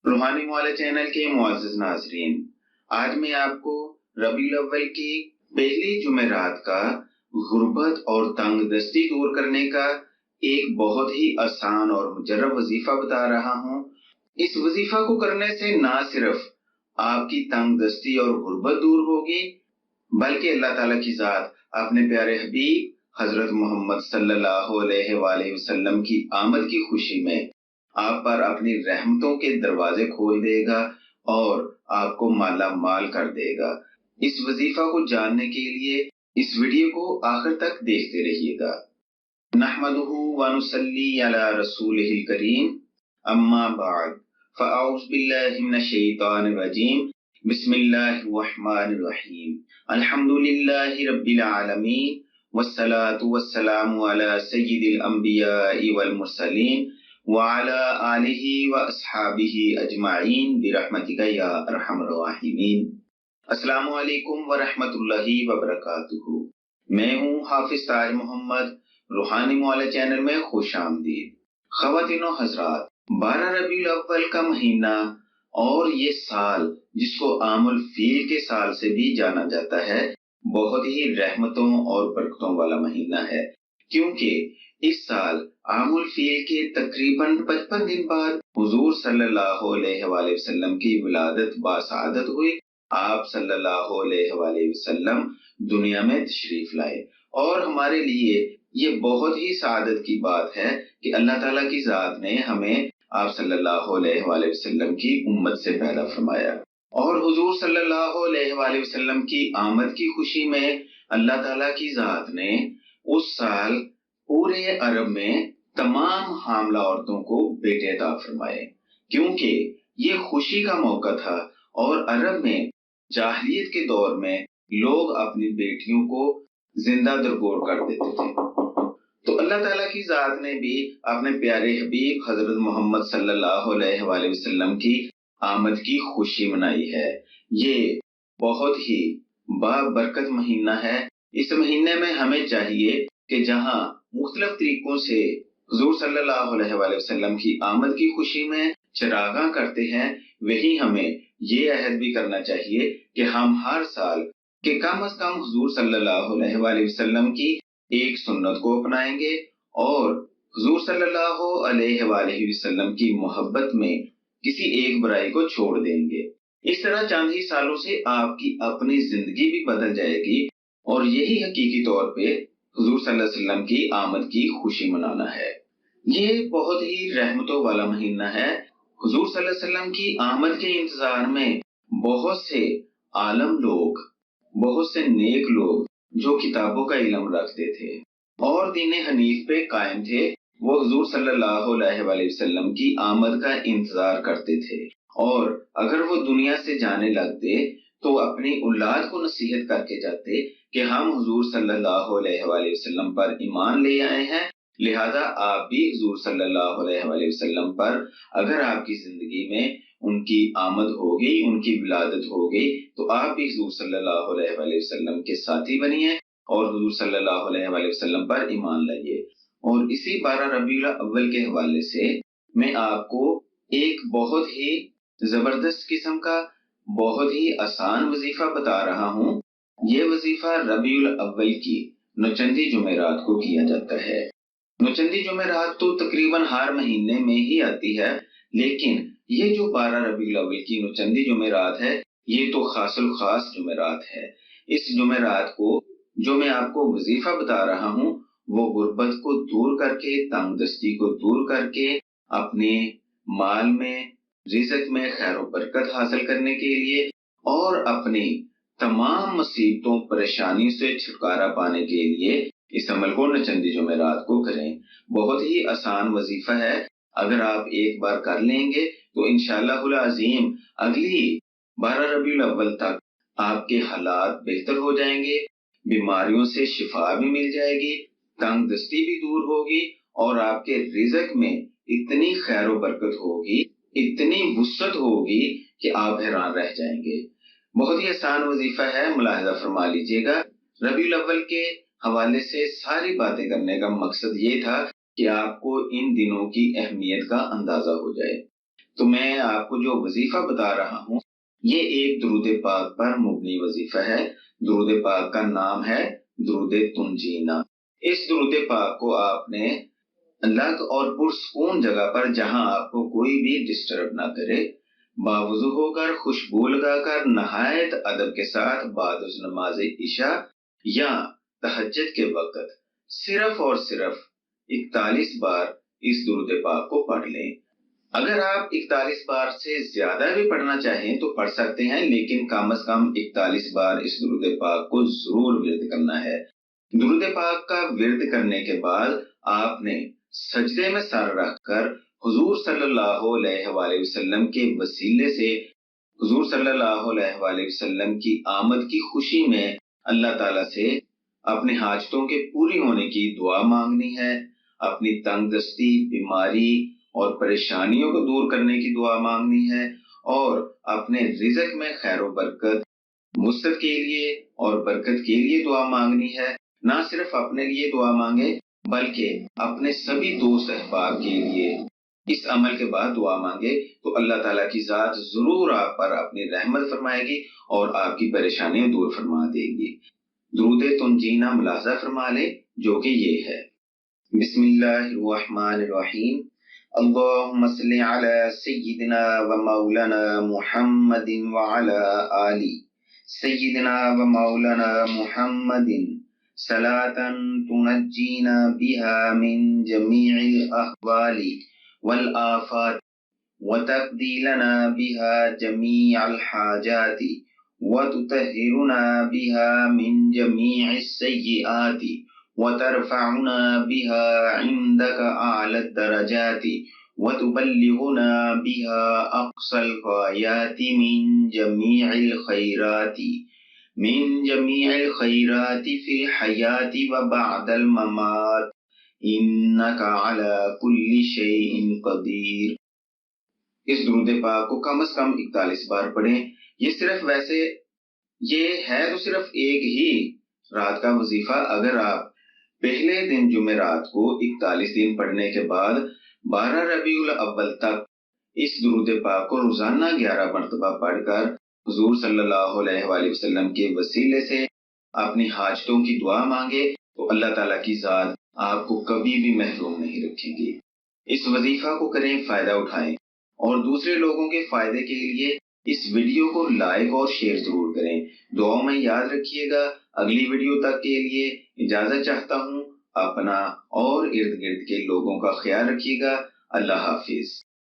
روحانی معالج چینل کے معزز ناظرین، آج میں آپ کو ربیع الاول کی پہلی جمعرات کا غربت اور تنگ دستی دور کرنے کا ایک بہت ہی آسان اور مجرب وظیفہ بتا رہا ہوں۔ اس وظیفہ کو کرنے سے نہ صرف آپ کی تنگ دستی اور غربت دور ہوگی، بلکہ اللہ تعالیٰ کی ذات اپنے پیارے حبیب حضرت محمد صلی اللہ علیہ وآلہ وسلم کی آمد کی خوشی میں آپ پر اپنی رحمتوں کے دروازے کھول دے گا اور آپ کو مالا مال کر دے گا۔ اس وظیفہ کو جاننے کے لیے اس ویڈیو کو آخر تک دیکھتے رہیے گا۔ نحمدہ ونصلی علی رسولہ الکریم، اما بعد فاعوذ باللہ من الشیطان الرجیم، بسم اللہ الرحمن الرحیم، الحمد للہ رب العالمین، والصلاة والسلام علی سید الانبیاء والمرسلین وعلى آلہ واصحابہ اجمعین برحمتک یا ارحم الراحمین۔ السلام علیکم ورحمۃ اللہ وبرکاتہ۔ میں ہوں حافظ تاج محمد، روحانی معالج چینل میں خوش آمدید۔ خواتین و حضرات، 12 ربیع الاول کا مہینہ اور یہ سال جس کو عام الفیل کے سال سے بھی جانا جاتا ہے، بہت ہی رحمتوں اور برکتوں والا مہینہ ہے، کیونکہ اس سال عام الفیل کے تقریباً 55 دن بعد حضور صلی اللہ علیہ وآلہ وسلم کی ولادت باسعادت ہوئی۔ آپ صلی اللہ علیہ وآلہ وسلم دنیا میں تشریف لائے، اور ہمارے لیے یہ بہت ہی سعادت کی بات ہے کہ اللہ تعالیٰ کی ذات نے ہمیں آپ صلی اللہ علیہ وآلہ وسلم کی امت سے پیدا فرمایا، اور حضور صلی اللہ علیہ وآلہ وسلم کی آمد کی خوشی میں اللہ تعالیٰ کی ذات نے اس سال پورے عرب میں تمام حاملہ عورتوں کو بیٹے عطا فرمائے، کیونکہ یہ خوشی کا موقع تھا، اور عرب میں جاہلیت کے دور میں لوگ اپنی بیٹیوں کو زندہ درگور کر دیتے تھے۔ تو اللہ تعالیٰ کی ذات نے بھی اپنے پیارے حبیب حضرت محمد صلی اللہ علیہ وآلہ وسلم کی آمد کی خوشی منائی ہے۔ یہ بہت ہی بابرکت مہینہ ہے۔ اس مہینے میں ہمیں چاہیے کہ جہاں مختلف طریقوں سے حضور صلی اللہ علیہ وآلہ وسلم کی آمد کی خوشی میں چراغاں کرتے ہیں، وہی ہمیں یہ عہد بھی کرنا چاہیے کہ ہم ہر سال کہ کم از کم حضور صلی اللہ علیہ وآلہ وسلم کی ایک سنت کو اپنائیں گے، اور حضور صلی اللہ علیہ وآلہ وسلم کی محبت میں کسی ایک برائی کو چھوڑ دیں گے۔ اس طرح چند ہی سالوں سے آپ کی اپنی زندگی بھی بدل جائے گی، اور یہی حقیقی طور پہ حضور صلی اللہ علیہ وسلم کی آمد کی خوشی منانا ہے۔ یہ بہت ہی رحمتوں والا مہینہ ہے۔ حضور صلی اللہ علیہ وسلم کی آمد کے انتظار میں بہت سے عالم لوگ، بہت سے نیک لوگ جو کتابوں کا علم رکھتے تھے اور دین حنیف پہ قائم تھے، وہ حضور صلی اللہ علیہ وآلہ وسلم کی آمد کا انتظار کرتے تھے، اور اگر وہ دنیا سے جانے لگتے تو اپنی اولاد کو نصیحت کر کے جاتے کہ ہم حضور صلی اللہ علیہ وآلہ وسلم پر ایمان لے آئے ہیں، لہذا آپ بھی حضور صلی اللہ علیہ وآلہ وسلم پر اگر آپ کی زندگی میں ان کی آمد ہو گئی، ان کی ولادت ہو گئی، تو آپ بھی حضور صلی اللہ علیہ وآلہ وسلم کے ساتھی بنیے اور حضور صلی اللہ علیہ وآلہ وسلم پر ایمان لائیے۔ اور اسی 12 ربیع الاول کے حوالے سے میں آپ کو ایک بہت ہی زبردست قسم کا بہت ہی آسان وظیفہ بتا رہا ہوں۔ یہ وظیفہ ربیع الاول کی نوچندی جمعرات کو کیا جاتا ہے۔ نوچندی جمعرات تو تقریباً ہر مہینے میں ہی آتی ہے، لیکن یہ جو 12 ربیع الاول کی نوچندی جمعرات ہے، یہ تو خاص الخاص جمعرات ہے۔ اس جمعرات کو جو میں آپ کو وظیفہ بتا رہا ہوں، وہ غربت کو دور کر کے، تنگ دستی کو دور کر کے، اپنے مال میں، رزق میں خیر و برکت حاصل کرنے کے لیے، اور اپنی تمام مصیبتوں پریشانی سے چھٹکارا پانے کے لیے اس عمل کو نوچندی جمعرات کو کریں۔ بہت ہی آسان وظیفہ ہے، اگر آپ ایک بار کر لیں گے تو انشاءاللہ العظیم اگلی 12 ربیع الاول تک آپ کے حالات بہتر ہو جائیں گے، بیماریوں سے شفا بھی مل جائے گی، تنگ دستی بھی دور ہوگی، اور آپ کے رزق میں اتنی خیر و برکت ہوگی، اتنی وسعت ہوگی کہ آپ حیران رہ جائیں گے۔ بہت ہی آسان وظیفہ ہے، ملاحظہ فرما لیجئے گا۔ ربیع الاول کے حوالے سے ساری باتیں کرنے کا مقصد یہ تھا کہ آپ کو ان دنوں کی اہمیت کا اندازہ ہو جائے۔ تو میں آپ کو جو وظیفہ بتا رہا ہوں یہ ایک درود پاک پر مبنی وظیفہ ہے۔ درود پاک کا نام ہے درود تنجینا۔ اس درود پاک کو آپ نے الگ اور پرسکون جگہ پر، جہاں آپ کو کوئی بھی ڈسٹرب نہ کرے، باوضو ہو کر، خوشبو لگا کر، نہایت ادب کے ساتھ بعد از نماز عشاء یا تہجد کے وقت صرف اور صرف 41 بار اس درود پاک کو پڑھ لیں۔ اگر آپ 41 بار سے زیادہ بھی پڑھنا چاہیں تو پڑھ سکتے ہیں، لیکن کم از کم 41 بار اس درود پاک کو ضرور ورد کرنا ہے۔ درود پاک کا ورد کرنے کے بعد آپ نے سجدے میں سر رکھ کر حضور صلی اللہ علیہ وآلہ وسلم کے وسیلے سے حضور صلی اللہ علیہ وآلہ وسلم کی آمد کی خوشی میں اللہ تعالیٰ سے اپنے حاجتوں کے پوری ہونے کی دعا مانگنی ہے، اپنی تنگ دستی، بیماری اور پریشانیوں کو دور کرنے کی دعا مانگنی ہے، اور اپنے رزق میں خیر و برکت، وسعت کے لیے اور برکت کے لیے دعا مانگنی ہے۔ نہ صرف اپنے لیے دعا مانگے بلکہ اپنے سبھی دوست احباب کے لیے اس عمل کے بعد دعا مانگے تو اللہ تعالیٰ کی ذات ضرور آپ پر اپنی رحمت فرمائے گی اور آپ کی پریشانیاں دور فرما دے گی۔ درود تنجینا ملاحظہ فرما لے، جو کہ یہ ہے: بسم اللہ الرحمن الرحیم، اللہم صلی علی سیدنا و مولانا محمد وعلی آل سیدنا و مولانا محمد صلاۃ تنجینا بها من جمیع الاحوال والآفات وتقضی لنا بها جمیع الحاجات وتطہرنا بها من جمیع السیئات وترفعنا بها عندك أعلى الدرجات وتبلغنا بها أقصى الغايات من جميع الخيرات في الحياة وبعد الممات إنك على كل شيء قدير۔ اس درود پاک کو کم از کم 41 بار پڑھیں۔ یہ صرف ویسے یہ ہے تو صرف ایک ہی رات کا وظیفہ۔ اگر آپ پہلے دن جمعرات کو 41 دن پڑھنے کے بعد 12 ربیع الاول تک اس درود پاک کو روزانہ 11 مرتبہ پڑھ کر حضور صلی اللہ علیہ وآلہ وسلم کے وسیلے سے اپنی حاجتوں کی دعا مانگے تو اللہ تعالیٰ کی ذات آپ کو کبھی بھی محروم نہیں رکھے گی۔ اس وظیفہ کو کریں، فائدہ اٹھائیں، اور دوسرے لوگوں کے فائدے کے لیے اس ویڈیو کو لائک اور شیئر ضرور کریں۔ دعاؤں میں یاد رکھیے گا۔ اگلی ویڈیو تک کے لیے اجازت چاہتا ہوں۔ اپنا اور ارد گرد کے لوگوں کا خیال رکھیے گا۔ اللہ حافظ۔